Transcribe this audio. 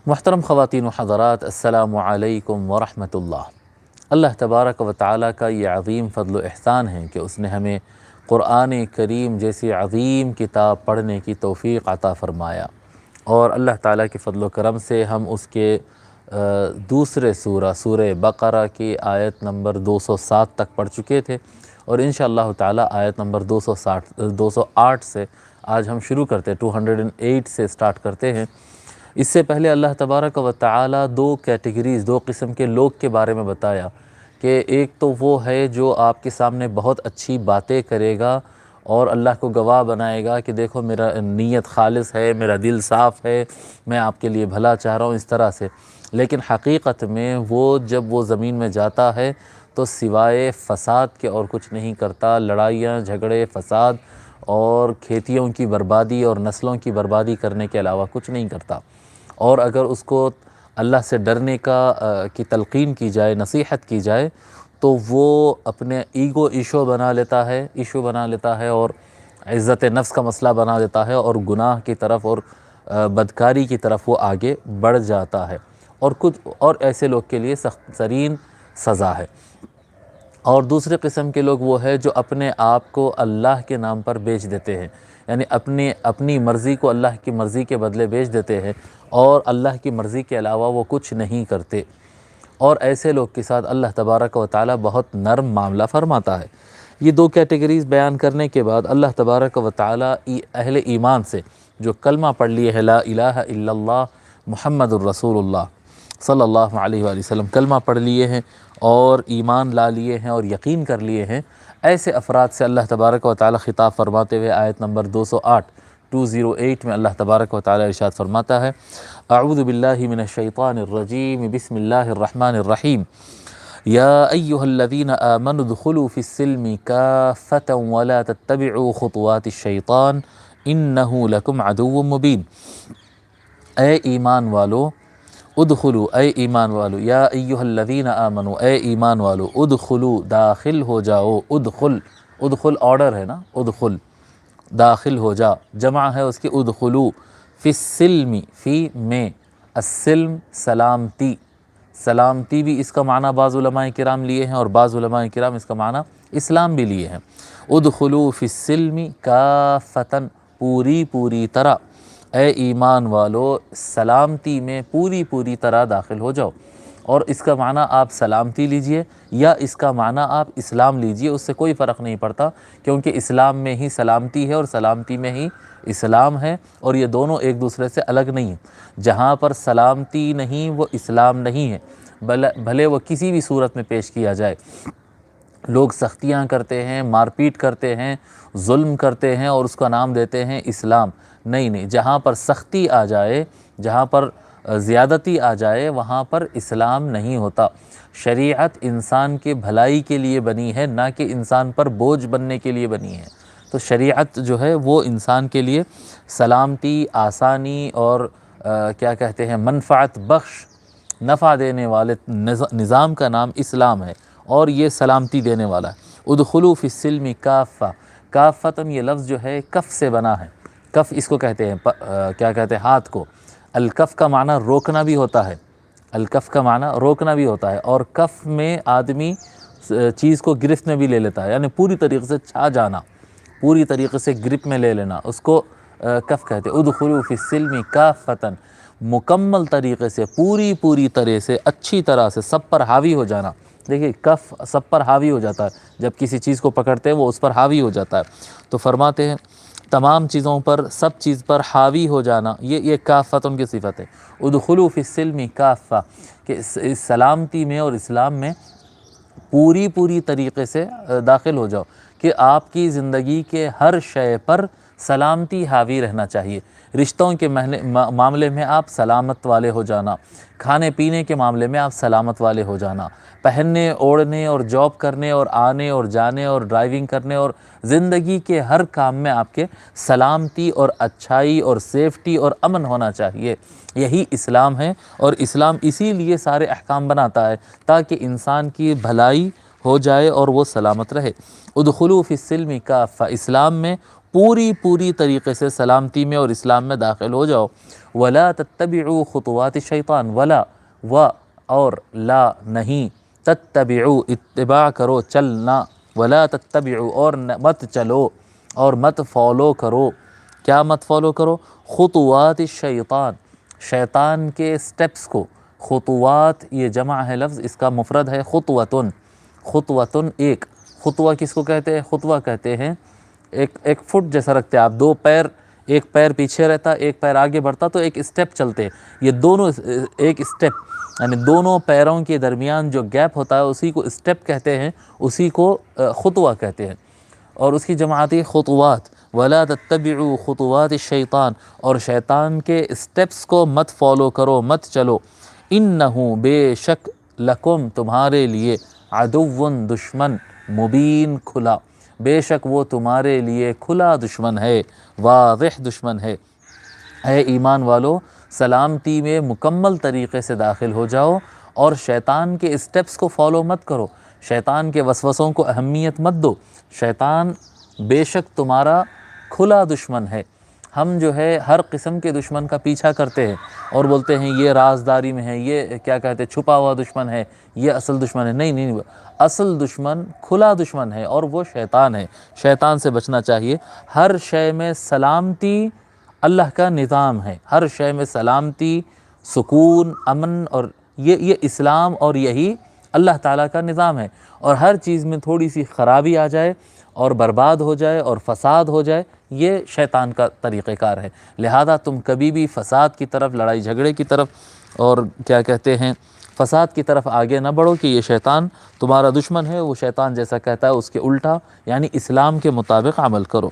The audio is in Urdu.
محترم خواتین و حضرات، السلام علیکم ورحمۃ اللہ۔ اللہ تبارک و تعالیٰ کا یہ عظیم فضل و احسان ہے کہ اس نے ہمیں قرآن کریم جیسی عظیم کتاب پڑھنے کی توفیق عطا فرمایا، اور اللہ تعالیٰ کے فضل و کرم سے ہم اس کے دوسرے سورہ بقرہ کی آیت نمبر 207 تک پڑھ چکے تھے، اور انشاءاللہ تعالیٰ آیت نمبر 208 سے آج ہم شروع کرتے ہیں، 208 سے سٹارٹ کرتے ہیں۔ اس سے پہلے اللہ تبارک و تعالیٰ دو قسم کے لوگ کے بارے میں بتایا کہ ایک تو وہ ہے جو آپ کے سامنے بہت اچھی باتیں کرے گا اور اللہ کو گواہ بنائے گا کہ دیکھو میرا نیت خالص ہے، میرا دل صاف ہے، میں آپ کے لیے بھلا چاہ رہا ہوں، اس طرح سے، لیکن حقیقت میں جب وہ زمین میں جاتا ہے تو سوائے فساد کے اور کچھ نہیں کرتا، لڑائیاں جھگڑے فساد اور کھیتیوں کی بربادی اور نسلوں کی بربادی کرنے کے علاوہ کچھ نہیں کرتا۔ اور اگر اس کو اللہ سے ڈرنے کی تلقین کی جائے، نصیحت کی جائے، تو وہ اپنے ایگو ایشو بنا لیتا ہے اور عزت نفس کا مسئلہ بنا دیتا ہے، اور گناہ کی طرف اور بدکاری کی طرف وہ آگے بڑھ جاتا ہے، اور ایسے لوگ کے لیے سخت ترین سزا ہے۔ اور دوسرے قسم کے لوگ وہ ہے جو اپنے آپ کو اللہ کے نام پر بیچ دیتے ہیں، یعنی اپنی مرضی کو اللہ کی مرضی کے بدلے بیچ دیتے ہیں، اور اللہ کی مرضی کے علاوہ وہ کچھ نہیں کرتے، اور ایسے لوگ کے ساتھ اللہ تبارک و تعالیٰ بہت نرم معاملہ فرماتا ہے۔ یہ دو کیٹیگریز بیان کرنے کے بعد اللہ تبارک و تعالیٰ اہل ایمان سے جو کلمہ پڑھ لیے ہے لا الہ الا اللہ محمد الرسول اللہ صلی اللہ علیہ وآلہ وسلم، کلمہ پڑھ لیے ہیں اور ایمان لا لیے ہیں اور یقین کر لیے ہیں، ایسے افراد سے اللہ تبارک و تعالیٰ خطاب فرماتے ہوئے آیت نمبر 208 میں اللہ تبارک و تعالیٰ ارشاد فرماتا ہے، اعوذ باللہ من الشیطان الرجیم، بسم اللہ الرحمن الرحیم، یا ایہا الذین آمنوا ادخلوا فی السلم کافۃ ولا تتبعوا خطوات الشیطان انہ لکم عدو مبین۔ اے ایمان والو یا ایہا الذین آمنوا، اے ایمان والو، ادخلوا داخل ہو جاؤ، ادخل آرڈر ہے نا، ادخل داخل ہو جا، جمع ہے اس کی ادخلو، فی السلم، فی میں، السلم سلامتی بھی اس کا معنی بعض علماء کرام لیے ہیں، اور بعض علماء کرام اس کا معنی اسلام بھی لیے ہیں۔ ادخلو فی السلم کافتن، پوری طرح، اے ایمان والو سلامتی میں پوری طرح داخل ہو جاؤ، اور اس کا معنی آپ سلامتی لیجئے یا اس کا معنی آپ اسلام لیجئے، اس سے کوئی فرق نہیں پڑتا، کیونکہ اسلام میں ہی سلامتی ہے اور سلامتی میں ہی اسلام ہے، اور یہ دونوں ایک دوسرے سے الگ نہیں ہیں۔ جہاں پر سلامتی نہیں وہ اسلام نہیں ہے، بھلے وہ کسی بھی صورت میں پیش کیا جائے۔ لوگ سختیاں کرتے ہیں، مار پیٹ کرتے ہیں، ظلم کرتے ہیں اور اس کا نام دیتے ہیں اسلام، نہیں، جہاں پر سختی آ جائے، جہاں پر زیادتی آ جائے، وہاں پر اسلام نہیں ہوتا۔ شریعت انسان کے بھلائی کے لیے بنی ہے، نہ کہ انسان پر بوجھ بننے کے لیے بنی ہے۔ تو شریعت جو ہے وہ انسان کے لیے سلامتی، آسانی اور کیا کہتے ہیں منفعت بخش، نفع دینے والے نظام کا نام اسلام ہے، اور یہ سلامتی دینے والا ہے۔ ادخلوا فی السلم کافہ، کافتن یہ لفظ جو ہے کف سے بنا ہے، کف اس کو کہتے ہیں کیا کہتے ہیں ہاتھ کو۔ الکف کا معنی روکنا بھی ہوتا ہے، الکف کا معنی روکنا بھی ہوتا ہے، اور کف میں آدمی چیز کو گرفت میں بھی لے لیتا ہے، یعنی پوری طریقے سے چھا جانا، پوری طریقے سے گرپ میں لے لینا، اس کو کف کہتے ہیں۔ ادخلوا فی السلم کافتن، مکمل طریقے سے، پوری طرح سے، اچھی طرح سے، سب پر حاوی ہو جانا۔ دیکھیے کف سب پر حاوی ہو جاتا ہے، جب کسی چیز کو پکڑتے ہیں وہ اس پر حاوی ہو جاتا ہے، تو فرماتے ہیں تمام چیزوں پر، سب چیز پر حاوی ہو جانا، یہ کافتن کی صفت ہے۔ ادخلوا فی السلم کافہ، کہ اس سلامتی میں اور اسلام میں پوری طریقے سے داخل ہو جاؤ، کہ آپ کی زندگی کے ہر شے پر سلامتی حاوی رہنا چاہیے۔ رشتوں کے معاملے میں آپ سلامت والے ہو جانا، کھانے پینے کے معاملے میں آپ سلامت والے ہو جانا، پہننے اوڑھنے اور جاب کرنے اور آنے اور جانے اور ڈرائیونگ کرنے اور زندگی کے ہر کام میں آپ کے سلامتی اور اچھائی اور سیفٹی اور امن ہونا چاہیے۔ یہی اسلام ہے، اور اسلام اسی لیے سارے احکام بناتا ہے تاکہ انسان کی بھلائی ہو جائے اور وہ سلامت رہے۔ ادخلوا فی السلم کافہ، اسلام میں پوری پوری طریقے سے سلامتی میں اور اسلام میں داخل ہو جاؤ۔ ولا تتبعوا خطوات الشیطان، ولا و اور لا نہیں، تتبعوا اتباع کرو چلنا، ولا تتبعوا اور مت چلو اور مت فالو کرو، کیا مت فالو کرو؟ خطوات الشیطان، شیطان کے سٹیپس کو۔ خطوات یہ جمع ہے لفظ، اس کا مفرد ہے خطوتن، خطوتن ایک، خطوہ کس کو کہتے ہیں؟ خطوہ کہتے ہیں ایک فٹ جیسا رکھتے ہیں آپ، دو پیر، ایک پیر پیچھے رہتا ایک پیر آگے بڑھتا تو ایک اسٹیپ چلتے، یہ دونوں ایک اسٹیپ، یعنی دونوں پیروں کے درمیان جو گیپ ہوتا ہے اسی کو اسٹیپ کہتے ہیں، اسی کو خطوہ کہتے ہیں، اور اس کی جماعتی خطوات۔ ولا تتبعوا خطوات الشیطان، اور شیطان کے اسٹیپس کو مت فالو کرو، مت چلو۔ انہ بے شک، لکم تمہارے لیے، عدو دشمن، مبین کھلا، بے شک وہ تمہارے لیے کھلا دشمن ہے، واضح دشمن ہے۔ اے ایمان والو، سلامتی میں مکمل طریقے سے داخل ہو جاؤ اور شیطان کے اسٹیپس کو فالو مت کرو، شیطان کے وسوسوں کو اہمیت مت دو۔ شیطان بے شک تمہارا کھلا دشمن ہے۔ ہم جو ہے ہر قسم کے دشمن کا پیچھا کرتے ہیں اور بولتے ہیں یہ رازداری میں ہے، یہ کیا کہتے ہیں چھپا ہوا دشمن ہے، یہ اصل دشمن ہے۔ نہیں، اصل دشمن کھلا دشمن ہے اور وہ شیطان ہے، شیطان سے بچنا چاہیے۔ ہر شے میں سلامتی اللہ کا نظام ہے، ہر شے میں سلامتی، سکون، امن، اور یہ اسلام اور یہی اللہ تعالیٰ کا نظام ہے۔ اور ہر چیز میں تھوڑی سی خرابی آ جائے اور برباد ہو جائے اور فساد ہو جائے، یہ شیطان کا طریقہ کار ہے۔ لہذا تم کبھی بھی فساد کی طرف، لڑائی جھگڑے کی طرف اور کیا کہتے ہیں فساد کی طرف آگے نہ بڑھو کہ یہ شیطان تمہارا دشمن ہے۔ وہ شیطان جیسا کہتا ہے اس کے الٹا، یعنی اسلام کے مطابق عمل کرو۔